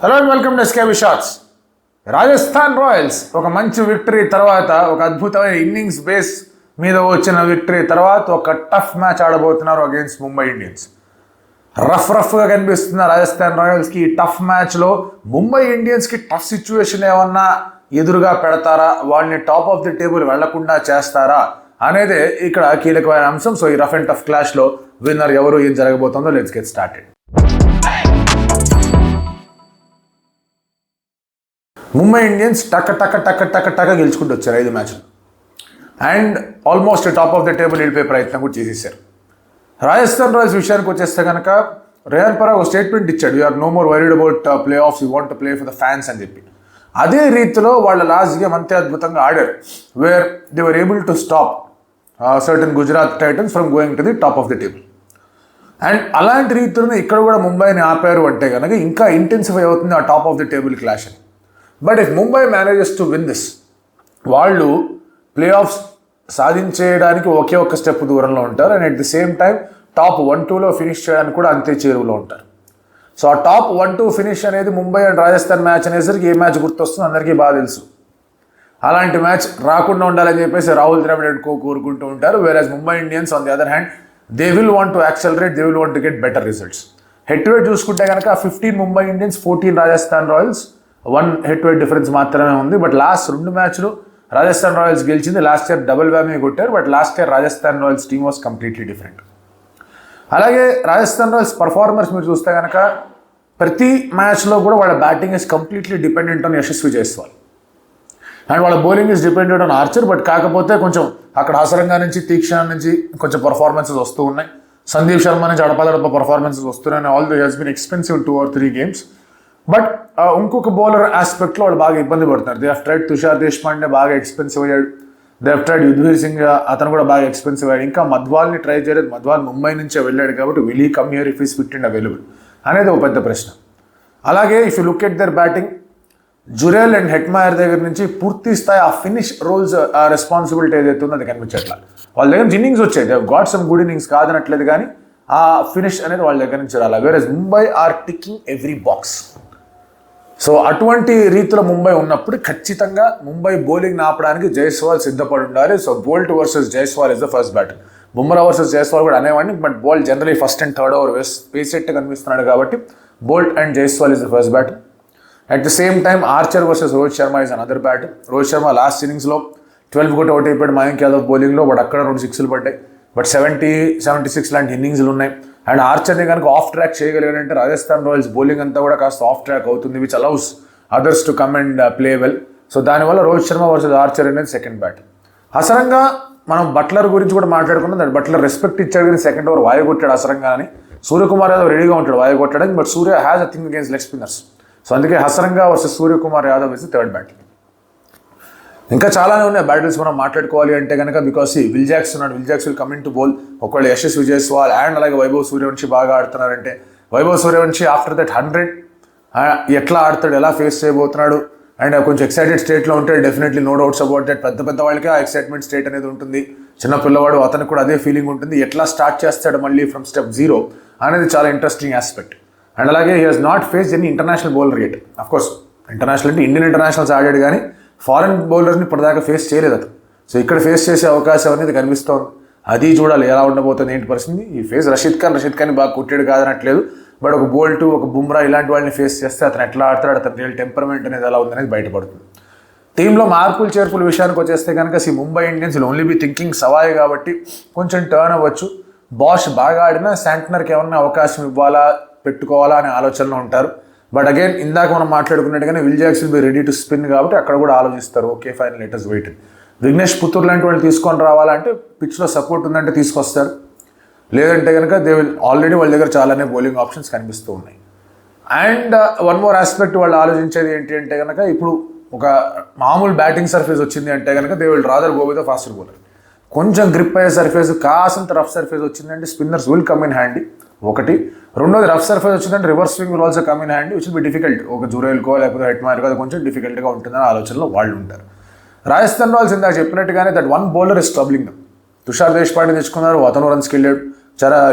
Hello and welcome to SKB shots. Rajasthan Royals ఒక మంచి victory తర్వాత, ఒక అద్భుతమైన ఇన్నింగ్స్ బేస్ మీద వచ్చిన విక్టరీ తర్వాత ఒక టఫ్ మ్యాచ్ ఆడబోతున్నారు అగేన్స్ట్ ముంబై ఇండియన్స్. రఫ్గా కనిపిస్తున్న రాజస్థాన్ రాయల్స్కి ఈ టఫ్ మ్యాచ్లో ముంబై ఇండియన్స్కి టఫ్ సిచ్యువేషన్ ఏమన్నా ఎదురుగా పెడతారా, వాళ్ళని టాప్ ఆఫ్ ది టేబుల్ వెళ్లకుండా చేస్తారా అనేది ఇక్కడ కీలకమైన అంశం. సో ఈ రఫ్ అండ్ టఫ్ క్లాష్లో విన్నర్ ఎవరు, ఏం జరగబోతుందో let's get started. Mumbai Indians టక్క గెలుచుకుంటూ వచ్చారు 5 మ్యాచ్లు and almost top of the table వెళ్ళిపోయే ప్రయత్నం కూడా చేసేసారు. రాజస్థాన్ రాయల్స్ విషయానికి వచ్చేస్తే కనుక రేయాన్ పరాగ్ ఒక స్టేట్మెంట్ ఇచ్చాడు, you're no more worried about playoffs, you want to play for the fans అని చెప్పి. అదే రీతిలో వాళ్ళ లాస్ట్ గేమ్ అంతే అద్భుతంగా ఆడారు, where they were able to stop certain Gujarat Titans from going to the top of the table. And అలాంటి రీతిలోనే ఇక్కడ కూడా ముంబైని ఆపారు అంటే కనుక ఇంకా ఇంటెన్సిఫై అవుతుంది ఆ top of the table clash అని. But if Mumbai manages to win this, వాళ్ళు ప్లే ఆఫ్స్ సాధించేయడానికి ఒకే ఒక్క స్టెప్ దూరంలో ఉంటారు and at the same time top 1-2లో ఫినిష్ చేయడానికి కూడా అంతే చేరువలో ఉంటారు. సో ఆ టాప్ 1-2 ఫినిష్ అనేది ముంబై అండ్ రాజస్థాన్ మ్యాచ్ అనేసరికి ఏ మ్యాచ్ గుర్తొస్తుందో అందరికీ బాగా తెలుసు. అలాంటి మ్యాచ్ రాకుండా ఉండాలని చెప్పేసి రాహుల్ ద్రావిడ్ అండ్ కోరుకుంటూ ఉంటారు. Whereas Mumbai Indians on the other hand they will want to accelerate, they will want to get better results. Head to head చూసుకుంటే కనుక 15 Mumbai Indians, 14 Rajasthan Royals, 1 head to head difference మాత్రమే ఉంది. బట్ లాస్ట్ 2 మ్యాచ్లు రాజస్థాన్ రాయల్స్ గెలిచింది. Last year double whammy కొట్టారు, but last year Rajasthan Royals team was completely different. అలాగే Rajasthan Royals performers మీరు చూస్తే కనుక ప్రతి మ్యాచ్లో కూడా వాళ్ళ batting is completely dependent on Yashasvi Jaiswal and వాళ్ళ bowling is dependent on Archer. But కాకపోతే కొంచెం అక్కడ హసరంగా నుంచి, తీక్షణ నుంచి కొంచెం పర్ఫార్మెన్సెస్ వస్తూ ఉన్నాయి. సందీప్ శర్మ నుంచి అడపదడప పర్ఫార్మెన్సెస్ వస్తున్నాయి. Although he's been expensive 2 or 3 games. But ఇంకొక బౌలర్ ఆస్పెక్ట్లో వాళ్ళు బాగా ఇబ్బంది పడుతున్నారు. They have tried Tushar Deshpande, బాగా ఎక్స్పెన్సివ్ అయ్యాడు. They have tried Yudhvir Singh, అతను కూడా బాగా ఎక్స్పెన్సివ్ అయ్యాడు. ఇంకా మధ్వాల్ని ట్రై చేయలేదు, మధ్వాల్ ముంబై నుంచే వెళ్ళాడు కాబట్టి will he come here if is fit and available అనేది ఒక పెద్ద ప్రశ్న. అలాగే if you look at there batting, Jurel and Hetmyer దగ్గర నుంచి పూర్తి స్థాయి ఆ ఫినిష్ రోల్స్ ఆ రెస్పాన్సిబిలిటీ ఏదైతే ఉందో అది కనిపించట్లా. వాళ్ళ దగ్గర నుంచి ఇన్నింగ్స్ వచ్చాయి, they got some good innings కాదనట్లేదు, కానీ ఆ ఫినిష్ అనేది వాళ్ళ దగ్గర నుంచి రాలి. Whereas Mumbai are ticking every box. So అటువంటి రీతిలో ముంబై ఉన్నప్పుడు ఖచ్చితంగా ముంబై బౌలింగ్ ఆపడానికి జైస్వాల్ సిద్ధపడి ఉండాలి. So Boult versus Jaiswal is the first battle. Bumrah versus Jaiswal కూడా అనేవాడిని, but Boult generally first and third over పేసెట్ కనిపిస్తున్నాడు కాబట్టి Boult and Jaiswal is the first battle. At the same time Archer versus Rohit Sharma is another battle. Rohit Sharma last ఇన్నింగ్స్లో 12 కొట్టి out అయిపోయాడు మయాంక్ యాదవ్ బౌలింగ్లో, but అక్కడ 2 6లు పడ్డాయి. బట్ 70-76 లాంటి ఇన్నింగ్స్లు ఉన్నాయి. అండ్ ఆర్చర్ని కనుక ఆఫ్ ట్రాక్ చేయగలిగాడంటే రాజస్థాన్ రాయల్స్ బౌలింగ్ అంతా కూడా కాస్త ఆఫ్ ట్రాక్ అవుతుంది, which allows others to come and play well. So దానివల్ల రోహిత్ శర్మ వర్సెస్ ఆర్చర్ అనేది సెకండ్ బ్యాటిల్. హసరంగా మనం బట్లర్ గురించి కూడా మాట్లాడుకున్నాం, దట్ బట్లర్ రెస్పెక్ట్ ఇచ్చాడు కానీ సెకండ్ ఓవర్ వాయు కొట్టాడు హసరంగా అని. సూర్యకుమార్ యాదవ్ రెడీగా ఉంటాడు వాయు కొట్టడానికి, but Surya has a thing against leg spinners. So అందుకే Hasaranga versus Suryakumar Yadav is third battle. ఇంకా చాలానే ఉన్నాయి బ్యాటిల్స్ మనం మాట్లాడుకోవాలి అంటే కనుక, బికాస్ విల్ జాక్స్ ఉన్నాడు, Will Jacks will come in to bowl. ఒకవేళ యశస్వి జైస్వాల్ అండ్ అలాగే వైభవ్ సూర్యవంశీ బాగా ఆడుతున్నారంటే, వైభవ్ సూర్యవంశీ ఆఫ్టర్ దట్ 100 ఎట్లా ఆడతాడు, ఎలా ఫేస్ చేయబోతున్నాడు అండ్ కొంచెం ఎక్సైటెడ్ స్టేట్లో ఉంటే definitely no doubts about that. పెద్ద వాళ్ళకి ఆ ఎక్సైట్మెంట్ స్టేట్ అనేది ఉంటుంది, చిన్న పిల్లవాడు అతనికి కూడా అదే ఫీలింగ్ ఉంటుంది. ఎట్లా స్టార్ట్ చేస్తాడు మళ్ళీ ఫ్రమ్ స్టెప్ 0 అనేది చాలా ఇంట్రెస్టింగ్ ఆస్పెక్ట్. అండ్ అలాగే he has not face any international bowler yet. Of course international అంటే ఇండియన్ ఇంటర్నేషనల్స్ ఆడాడు కానీ ఫారెన్ బౌలర్ని ఇప్పటిదాకా ఫేస్ చేయలేదు అతను. సో ఇక్కడ ఫేస్ చేసే అవకాశం అనేది కనిపిస్తోంది, అది చూడాలి ఎలా ఉండబోతుంది ఏంటి పరిస్థితి. ఈ ఫేస్ రషీద్ ఖాన్ బాగా కొట్టాడు కాదనట్లేదు, బట్ ఒక బోల్ట్, ఒక బుమ్రా ఇలాంటి వాళ్ళని ఫేస్ చేస్తే అతను ఎట్లా ఆడతాడు, అతని రియల్ టెంపర్మెంట్ అనేది ఎలా ఉందనేది బయటపడుతుంది. టీంలో మార్పులు చేర్పుల విషయానికి వచ్చేస్తే కనుక Mumbai Indians will only be thinking సవాయ్ కాబట్టి కొంచెం టర్న్ అవ్వచ్చు. బాష్ బాగా ఆడినా శాంట్నర్కి ఏమన్నా అవకాశం ఇవ్వాలా, పెట్టుకోవాలా అనే ఆలోచనలో ఉంటారు. బట్ అగైన్ ఇందాక మనం మాట్లాడుకున్నట్టుగానే Will Jacks will be ready to spin కాబట్టి అక్కడ కూడా ఆలోచిస్తారు, okay fine let us wait. Vignesh Puthur లాంటి వాళ్ళు తీసుకొని రావాలంటే పిచ్లో సపోర్ట్ ఉందంటే తీసుకొస్తారు, లేదంటే కనుక దే విల్ ఆల్రెడీ వాళ్ళ దగ్గర చాలానే బౌలింగ్ ఆప్షన్స్ కనిపిస్తూ ఉన్నాయి. అండ్ వన్ మోర్ ఆస్పెక్ట్ వాళ్ళు ఆలోచించేది ఏంటి అంటే కనుక, ఇప్పుడు ఒక మామూలు బ్యాటింగ్ సర్ఫేస్ వచ్చింది అంటే కనుక they will rather go with the faster bowler. కొంచెం గ్రిప్ అయ్యే సర్ఫేస్, కాసంత రఫ్ సర్ఫేస్ వచ్చిందంటే spinners will come in handy ఒకటి. రెండోది రఫ్ సర్ఫేస్ వచ్చిందంటే reverse swing will also come in handy, which will be difficult. ఒక జురేల్కో లేకపోతే హెట్మాయర్కో అది కొంచెం డిఫికల్ట్గా ఉంటుందని ఆలోచనలో వాళ్ళు ఉంటారు. రాజస్థాన్ రాయల్స్ ఇందాక చెప్పినట్టుగానే that one bowler is troubling them. Tushar Deshpande తెచ్చుకున్నారు, అతను రన్స్కి వెళ్ళాడు.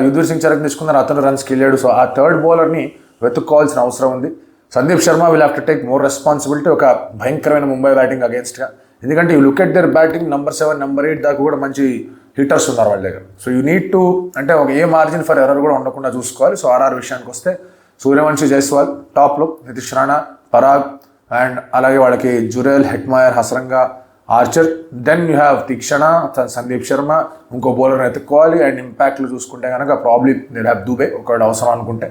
యుధ్వీర్ సింగ్ చరక్ తెచ్చుకున్నారు, అతను రన్స్కి వెళ్ళాడు. సో ఆ థర్డ్ బౌలర్ని వెతుక్కోవాల్సిన అవసరం ఉంది. Sandeep Sharma will have to take more responsibility ఒక భయంకరమైన ముంబై బ్యాటింగ్ అగేన్స్ట్గా. ఎందుకంటే you look at there batting number 7, number 8 దాకా కూడా మంచి హిట్టర్స్ ఉన్నారు వాళ్ళ దగ్గర. సో యూ నీడ్ టు అంటే ఒక ఏ మార్జిన్ ఫర్ ఎర్రర్ కూడా ఉండకుండా చూసుకోవాలి. సో ఆర్ఆర్ విషయానికి వస్తే సూర్యవంశీ, జైస్వాల్ టాప్లో, నితీష్ రాణా, పరాగ్ అండ్ అలాగే వాళ్ళకి Jurel, Hetmyer, Hasaranga, Archer. Then you have Theekshana, Sandeep Sharma, ఇంకో బౌలర్ని ఎత్తుక్కోవాలి. అండ్ ఇంపాక్ట్లు చూసుకుంటే కనుక ప్రాబ్లీ దే హ్యావ్ దుబే ఒకటి అవసరం అనుకుంటే,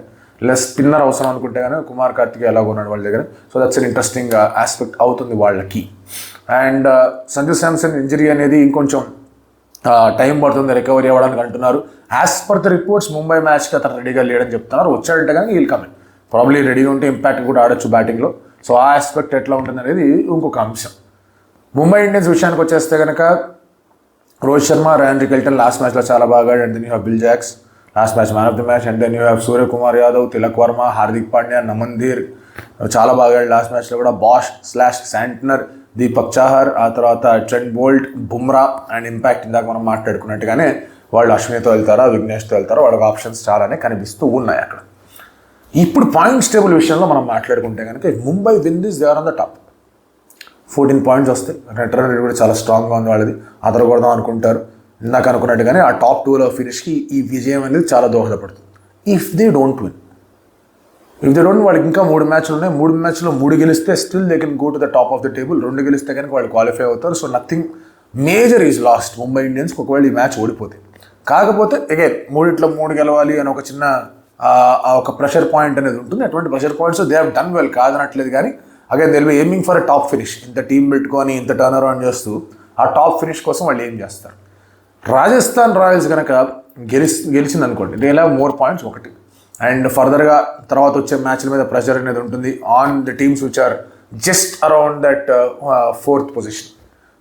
లెస్ స్పిన్నర్ అవసరం అనుకుంటే కనుక కుమార్ కార్తిక్ ఎలాగో ఉన్నాడు వాళ్ళ దగ్గర. So that's an interesting aspect అవుతుంది వాళ్ళకి. అండ్ సంజు శాంసన్ ఇంజరీ అనేది ఇంకొంచెం టైం పడుతుంది రికవరీ అవ్వడానికి అంటున్నారు. As per the reports Mumbai మ్యాచ్కి అతను రెడీగా లేడని చెప్తున్నారు. వచ్చాడంటే కానీ వీల్ కమింగ్ ప్రాబ్లీ రెడీగా ఉంటే ఇంపాక్ట్ కూడా ఆడొచ్చు బ్యాటింగ్లో. సో ఆ ఆస్పెక్ట్ ఎట్లా ఉంటుంది అనేది ఇంకొక అంశం. ముంబై ఇండియన్స్ విషయానికి వచ్చేస్తే కనుక Rohit Sharma, Ryan Rickelton last మ్యాచ్లో చాలా బాగా. And then you have Will Jacks last match man of the match. And then you have Suryakumar Yadav, Tilak Varma, Hardik Pandya, నమన్దీర్ చాలా బాగా లాస్ట్ మ్యాచ్లో కూడా. బాష్ / శాంట్నర్, దీపక్ చాహర్, ఆ తర్వాత Trent Boult, Bumrah and impact ఇందాక మనం మాట్లాడుకున్నట్టుగానే వాళ్ళు అశ్వినితో వెళ్తారా, విఘ్నేష్తో వెళ్తారా, వాళ్ళకి ఆప్షన్స్ చాలానే కనిపిస్తూ ఉన్నాయి అక్కడ. ఇప్పుడు పాయింట్స్ టేబుల్ విషయంలో మనం మాట్లాడుకుంటే కనుక Mumbai win this they are on the top. 14 points వస్తాయి. రిటర్న్ రేట్ కూడా చాలా స్ట్రాంగ్గా ఉంది వాళ్ళది. అదరగొడదాం అనుకుంటారు ఇందాక అనుకున్నట్టుగానే. ఆ టాప్ 2లో ఫినిష్కి ఈ విజయం అనేది చాలా దోహదపడుతుంది. ఇఫ్ దే డోంట్ వాళ్ళకి ఇంకా 3 మ్యాచ్లు ఉన్నాయి. 3 మ్యాచ్లో 3 గెలిస్తే still they can go to the top of the table. 2 గెలిస్తే కనుక వాళ్ళు క్వాలిఫై అవుతారు. So nothing major is lost Mumbai ఇండియన్స్కి ఒకవేళ ఈ మ్యాచ్ ఓడిపోతే. కాకపోతే అగైన్ 3 గెలవాలి అని ఒక చిన్న ఒక ప్రెషర్ పాయింట్ అనేది ఉంటుంది. అటువంటి pressure points they have done well కాదనట్లేదు. కానీ again they will be aiming for a top finish. ఇంత టీం పెట్టుకొని ఇంత టర్న్ అరౌండ్ చేస్తూ ఆ టాప్ ఫినిష్ కోసం వాళ్ళు ఏం చేస్తారు. రాజస్థాన్ రాయల్స్ కనుక గెలిచింది అనుకోండి, they will have more points ఒకటి. అండ్ ఫర్దర్గా తర్వాత వచ్చే మ్యాచ్ల మీద ప్రెషర్ అనేది ఉంటుంది on the teams which are just around that 4th position.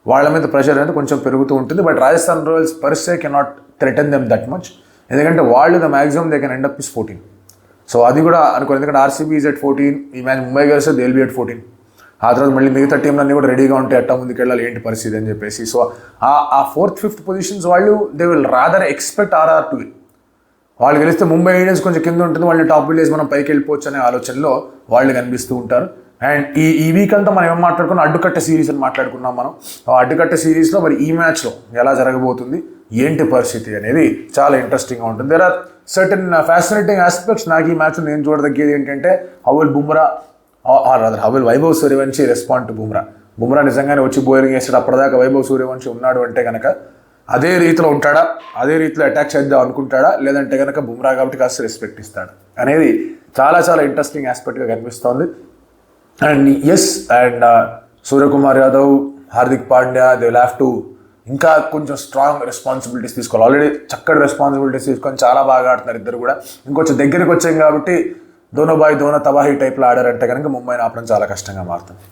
వాళ్ళ మీద ప్రెషర్ అనేది కొంచెం పెరుగుతూ ఉంటుంది. But Rajasthan Royals per se cannot threaten them that much. ఎందుకంటే వాళ్ళు the maximum they can end up is 14. So అది కూడా అనుకోండి. ఎందుకంటే ఆర్సీబీ ఈజ్ ఎట్ 14. ఈ మ్యాచ్ ముంబై గెలిస్తే దే విల్ బి ఎట్ 14. ఆ తర్వాత మళ్ళీ మిగతా టీంలన్నీ కూడా రెడీగా ఉంటాయి ఎట్టా ముందుకు వెళ్ళాలి ఏంటి పరిస్థితి అని చెప్పేసి. సో ఆ 4th, 5th పొజిషన్స్ వాళ్ళు they will rather expect RR to win. వాళ్ళు గెలిస్తే ముంబై ఇండియన్స్ కొంచెం కింద ఉంటుంది, వాళ్ళని టాప్ విలేజ్ మనం పైకి వెళ్ళిపోవచ్చు అనే ఆలోచనలో వాళ్ళు కనిపిస్తూ ఉంటారు. అండ్ ఈ వీక్ అంతా మనం ఏం మాట్లాడుకున్నాం, అడ్డుకట్ట సిరీస్ అని మాట్లాడుకున్నాం మనం. ఆ అడ్డుకట్ట సిరీస్లో మరి ఈ మ్యాచ్లో ఎలా జరగబోతుంది, ఏంటి పరిస్థితి అనేది చాలా ఇంట్రెస్టింగ్గా ఉంటుంది. There are certain fascinating aspects. నాకు ఈ మ్యాచ్ నేను చూడదగ్గేది ఏంటంటే how will Vaibhav Suryavanshi respond to Bumrah నిజంగానే వచ్చి బౌలింగ్ వేసాడు. అప్పటిదాకా వైభవ్ సూర్యవంశీ ఉన్నాడు అంటే కనుక అదే రీతిలో ఉంటాడా, అదే రీతిలో అటాక్ చేద్దాం అనుకుంటాడా, లేదంటే కనుక బుమ్రా కాబట్టి కాస్త రెస్పెక్ట్ ఇస్తాడు అనేది చాలా చాలా ఇంట్రెస్టింగ్ ఆస్పెక్ట్గా కనిపిస్తోంది. And Suryakumar Yadav, Hardik Pandya they will have to ఇంకా కొంచెం స్ట్రాంగ్ రెస్పాన్సిబిలిటీస్ తీసుకోవాలి. ఆల్రెడీ చక్కటి రెస్పాన్సిబిలిటీస్ తీసుకొని చాలా బాగా ఆడుతున్నారు ఇద్దరు కూడా. ఇంకొంచెం దగ్గరికి వచ్చాం కాబట్టి దోనో బాయ్ దోనో తబాహీ టైప్లో ఆడారంటే కనుక ముంబైని ఆపడం చాలా కష్టంగా మారుతుంది.